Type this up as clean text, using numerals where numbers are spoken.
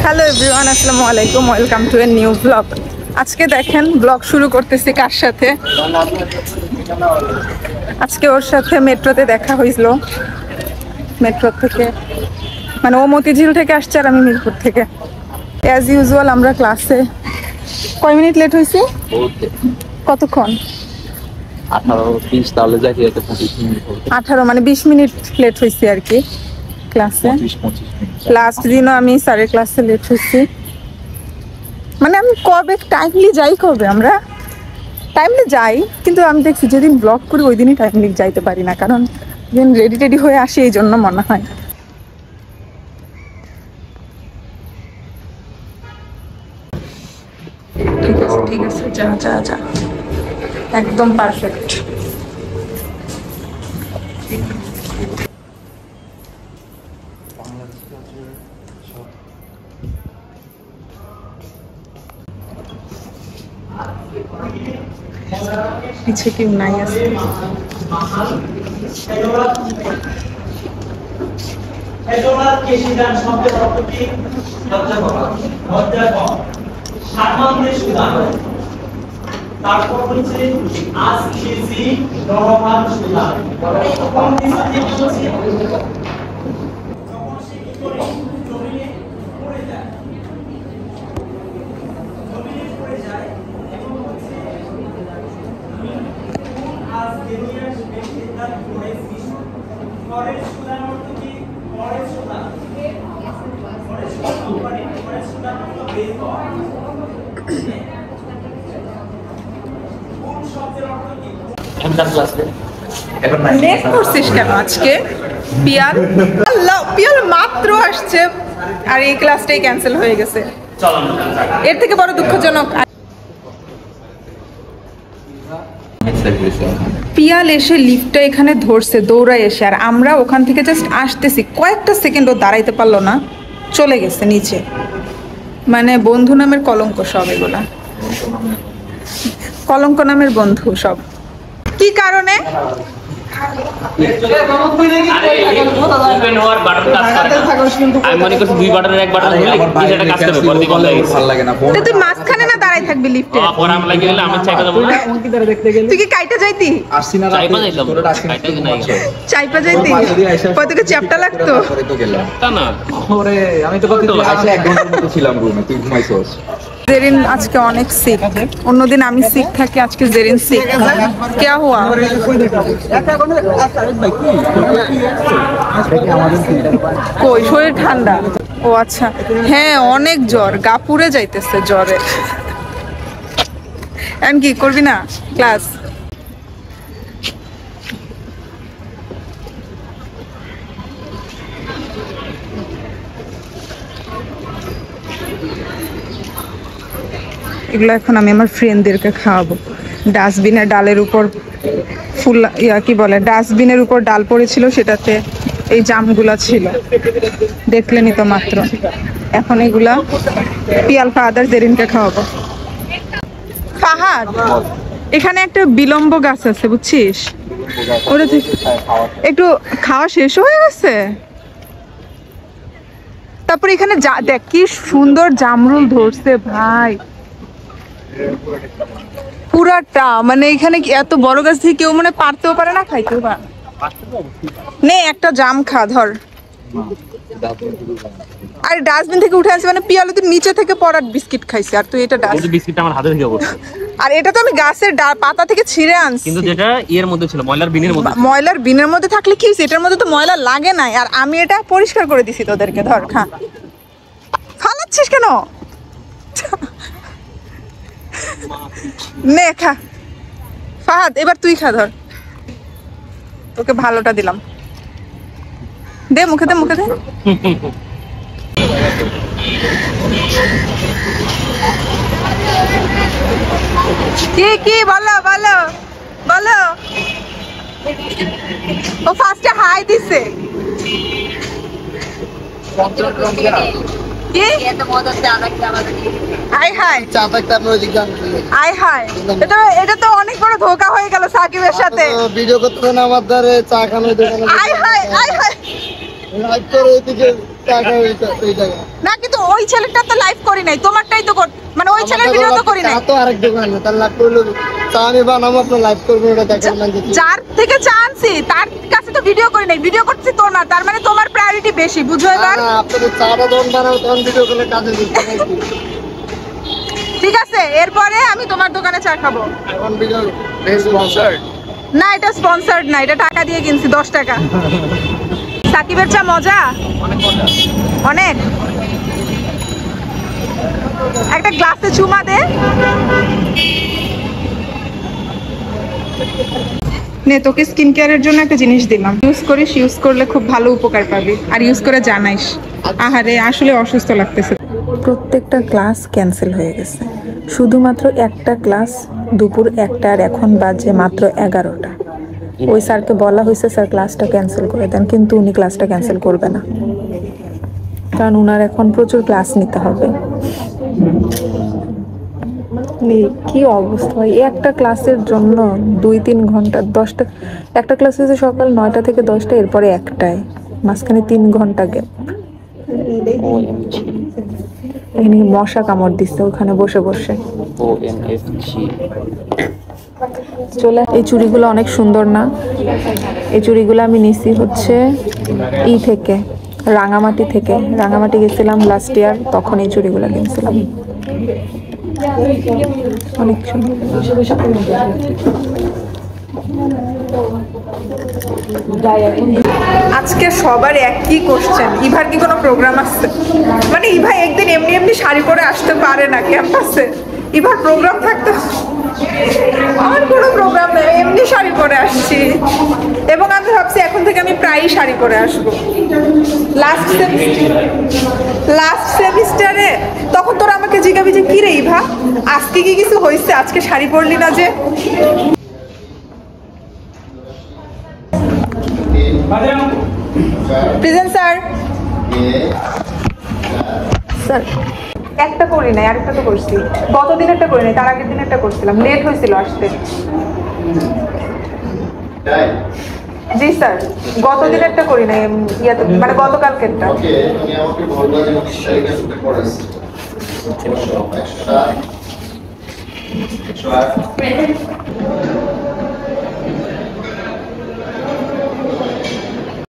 Hello everyone, আসসালামু আলাইকুম, welcome to a new blog. আজকে দেখেন ব্লগ শুরু করতেছি কার সাথে। আজকে ওর সাথে মেট্রোতে দেখা হয়েছিল। মেট্রো থেকে মানে ও মতিঝিল থেকে আসছে আর আমি মিরপুর থেকে। অ্যাজ ইউজুয়াল আমরা ক্লাসে কয় মিনিট লেট হয়েছে? কতক্ষণ? 18 মানে 20 মিনিট লেট হয়েছে আর কি ক্লাসে। লাস্ট দিনও আমি স্যারের ক্লাসে লেট হয়েছি। মানে আমি কবে টাইমলি যাই, কবে আমরা টাইমলি যাই, কিন্তু আমি দেখছি যেদিন ব্লগ করি ওই দিনই টাইমলি যাইতে পারি না, কারণ যেদিন রেডি টেডি হয়ে আসি এই জন্য মনে হয়। ঠিক আছে, যা যা যা, একদম পারফেক্ট। পিছে কেউ নাই আছে। তারপর হচ্ছে আসিজি রহমান সুলতান নেট করছিস কেন আজকে? পিয়াল পিয়াল মাত্র আসছে আর এই ক্লাসটাই ক্যান্সেল হয়ে গেছে। এর থেকে বড় দুঃখজনক পিয়াল এসে লিফটটা এখানে ধরছে দৌড়ায় এসে, আর আমরা ওখান থেকে জাস্ট আসতেছি, কয়েকটা সেকেন্ড ও দাঁড়াইতে পারলো না, চলে গেছে নিচে। মানে বন্ধু নামের কলঙ্ক সব, এগুলা কলঙ্ক নামের বন্ধু সব। কি কারণে? তুই মাঝখানে না দাঁড়াই থাকবি লিফটে? তুই কি কাইটা যাইতি? চাইপা যাইতি? কতকে চ্যাপটা লাগতো? জেরিন আজকে অনেক সিক। অন্যদিন আমি সিক থাকি, আজকে জেরিন সিক। क्या हुआ? কই শরীর ঠান্ডা? ও আচ্ছা, হ্যাঁ অনেক জ্বর, গা পুড়ে যাইতেছে জ্বরে। এখন কি করবি না ক্লাস? এগুলো এখন আমি আমার ফ্রেন্ডদেরকে খাওয়াবো। ডাস্টবিনের ডালের উপর ফুল কি বলে, ডাস্টবিনের উপর ডাল পড়েছিল, সেটাতে এই জামগুলা ছিল, দেখলেনি তো মাত্র। এখন এগুলা পিয়াল ফাহাদ জেরিনকে খাওয়াবো। ফাহাদ, এখানে একটা বিলম্ব গাছ আছে বুঝছিস, ওটা একটু খাওয়া শেষ হয়ে গেছে। তারপর এখানে দেখ কি সুন্দর জামরুল ধরছে ভাই, পুরাটা। মানে এখানে এত বড় গাছ থেকে কেউ মানে পারতেও পারে না, খাইতেও পারে নে। একটা জাম খা, ধর। আর ডাস্টবিন থেকে উঠে আসছে, মানে পিয়ালো তুই নিচে থেকে পড়ার বিস্কিট খাইছে, আর তুই এটা বিস্কিটটা আমার হাতে থেকে পড়ছে। আর এটা তো আমি গাছের পাতা থেকে ছিঁড়ে আনছি, কিন্তু যেটা এর মধ্যে ছিল, ময়লার বিনের মধ্যে। ময়লার বিনের মধ্যে থাকলে কি হইছে? এটার মধ্যে তো ময়লা লাগে নাই, আর আমি এটা পরিষ্কার করে দিছি তোদেরকে। ধর খা। ফালাচ্ছিস কেন? নে খা ফাহাদ, এবার তুই খা, ধর। তোকে ভালোটা দিলাম, দে মুখে দে, মুখে দে। কি কি বলো বলো বলো। ও ফার্স্টে হাই দিছে। কি এত মজা হাই হাই হাই হাই, এটা তো অনেক বড় ধোঁকা হয়ে গেল সাকিবের সাথে। ভিডিও করতে না আমার দ্বারে চা খানোর দোকানে high high high high like করে এদিকে না কিন্তু ওই ছেলেটা তো লাইভ করি নাই, তোমারটাই তো মানে ওই ছেলের ভিডিও তো করি নাই। তো আরেক দোকান তার লাইভ করলো চা আমি বানাবো আপনার লাইভ করবো ওটা দেখেন না যার থেকে চা আনছি তার কাছে তো ভিডিও করি নাই, ভিডিও করছি তো না, তার মানে তোমার প্রায়োরিটি বেশি, বুঝো এবার? না আপনাদের চাটা যখন বানাবো তখন ভিডিও করলে কাজে দিতে নাকি ঠিক আছে, এরপরে আমি তোমার দোকানে চা খাবো। এখন ভিডিও বেশ স্পন্সর না এটা স্পন্সর্ড না, এটা টাকা দিয়ে কিনছি 10 টাকা। সাকিবের চা মজা অনেক। একটা গ্লাসে চুমা দে। নে তোকে স্কিন কেয়ারের জন্য একটা জিনিস দিলাম, ইউজ করিস, ইউজ করলে খুব ভালো উপকার পাবি, আর ইউজ করে জানাইস। আহারে আসলে অসুস্থ লাগতেছে। প্রত্যেকটা ক্লাস ক্যান্সেল হয়ে গেছে, শুধুমাত্র একটা ক্লাস দুপুর 1টা, আর এখন বাজে মাত্র 11টা। ওই স্যারকে বলা হয়েছে স্যার ক্লাসটা ক্যান্সেল করে দেন, কিন্তু উনি ক্লাসটা ক্যান্সেল করবে না, কারণ উনার এখন প্রচুর ক্লাস নিতে হবে। কি অবস্থা হয়, একটা ক্লাসের জন্য 2-3 ঘন্টা, 10টা একটা ক্লাস হয়েছে সকাল 9টা থেকে 10টা, এরপরে 1টায়, মাঝখানে 3 ঘন্টা গ্যাপ। এখানে মশা কামড় দিচ্ছে ওখানে বসে বসে। চলে, এই চুড়িগুলো অনেক সুন্দর না? এই চুড়িগুলো আমি নিছি হচ্ছে থেকে রাঙামাটি থেকে। রাঙামাটি গেছিলাম লাস্ট ইয়ার, তখন এই চুড়িগুলো কিনছিলাম। অনেক সুন্দর। আজকে সবার একই কোশ্চেন, ইভার কি কোনো প্রোগ্রাম আছে? মানে ইভা একদিন এমনি এমনি শাড়ি পরে আসতে পারে না ক্যাম্পাসে, ইভার প্রোগ্রাম থাকতে। আমার কোনো প্রোগ্রাম নেই, এমনি শাড়ি পরে আসছি, এবং আমি ভাবছি এখন থেকে আমি প্রায়ই শাড়ি পরে আসবো। লাস্ট সেমিস্টারে তখন তোরা আমাকে জিজ্ঞাবি যে কি রে ইভা আজকে কি কিছু হয়েছে, আজকে শাড়ি পরলি না যে? Present sir. স্যার একটা করি নাই, আরেকটা তো করছি, গত দিনেরটা করি নাই, তার আগের দিনেরটা করছিলাম, লেট হয়েছিল আসতে। জি স্যার, গত দিনেরটা করি নাই, ইয়াতে মানে গতকালকেরটা।